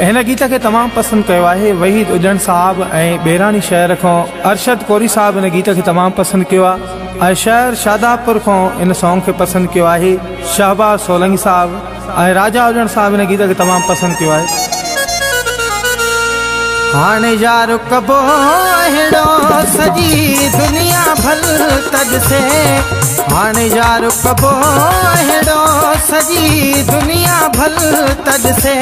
हिन गीत के तमाम पसंद किया है। वहीद उजन साहब ऐं बेरानी शहर को अरशद कोरी साहब इन गीत के तमाम पसंद किया है। शहर शादापुर को इन सॉन्ग के पसंद किया है। शहबाज सोलंकी साहब ऐं राजा उजन साहब इन गीत के तमाम पसंद किया है। हाणे यार कबो हेड़ो सजी दुनिया भल तज से, हाणे यार कबो हेड़ो सजी दुनिया भल तज से,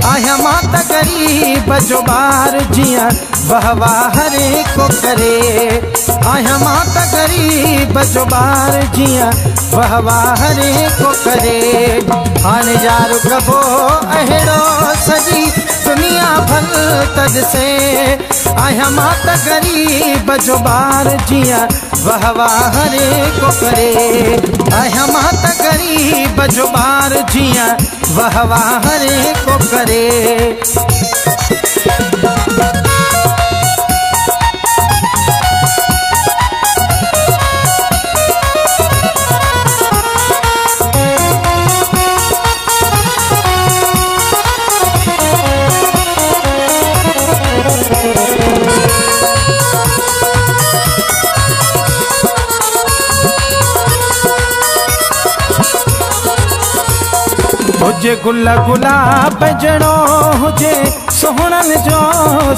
आया माता गरीब जो बार जिया बहवा हरे को करे, आया माता गरीब जो बार जिया बहवा हरे को करे। हाणे यार कबो हेड़ो सजी दुनिया भल तज से, आया माता गरीब जो बार जिया वहवा हरे को करे, आया माता गरीब जो बार जिया वहवा हरे को करे। हुजे गुल गुलाब जड़ो हुजे सोहणन जो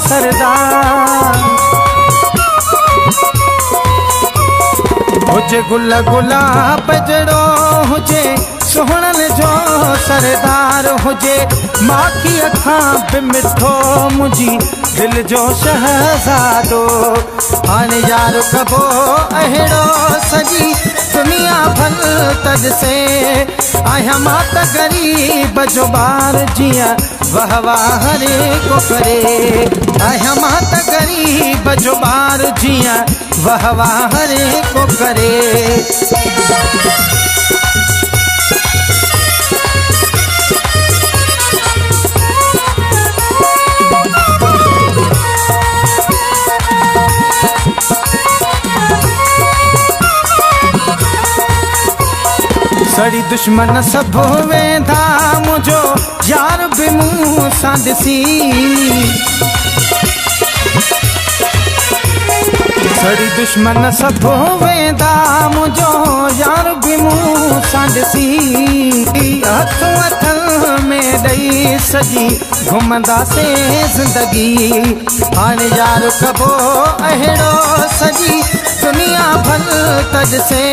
सरदार, हुजे गुल गुलाब जड़ो हुजे सोहणन जो सरदार, हुजे माखी अखां बि मिठो मुंहिंजी दिल जो शहजादो। हाणे यार कबो अहिड़ो सजी दुनिया भल तज से, आया माता गरीब जो बार जिया वहवा हरे को करे, आया माता गरीब जो बार जिया वहवा हरे को करे। सड़ी दुश्मन सब वेंदा मुझो यार बि मूं सां ॾिसी, सड़ी दुश्मन सब वेंदा मुझो यार बि मूं सां ॾिसी, हथ हथ में ॾेई सजी घुमंदासीं ज़िंदगी। हाणे यार कबो अहिड़ो सजी दुनिया भल तज से,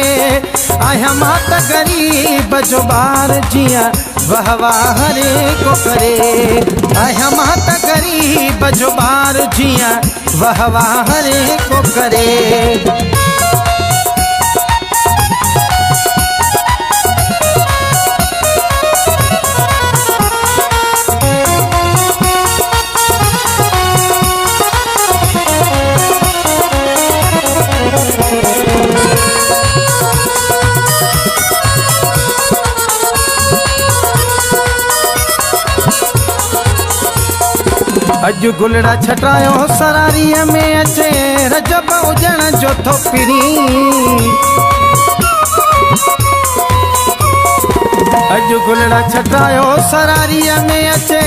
आया माता गरीब जो बार जिया वहवा हरे को करे, आया माता गरीब जो बार जिया वहवा हरे को करे। अज गुलड़ा छटायो सरारीअ में अचे रजब उजण जो थो पिरी, अज गुलड़ा छटायो सरारीअ में अचे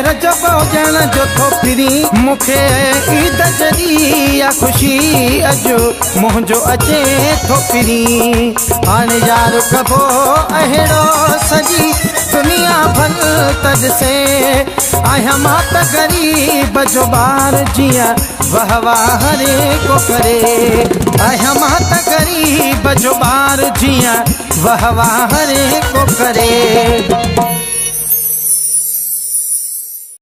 रजब उजण जो थो पिरी, मूंखे ईद जड़ी या खुशी अज मुंहिंजो अचे थो पिरी। हाणे यार कबो अहिड़ो सजी दुनिया भल तज से, आया माता गरीब जो बार जिया वहवा हरे को करे, आया माता गरीब जो बार जिया वहवा हरे को करे।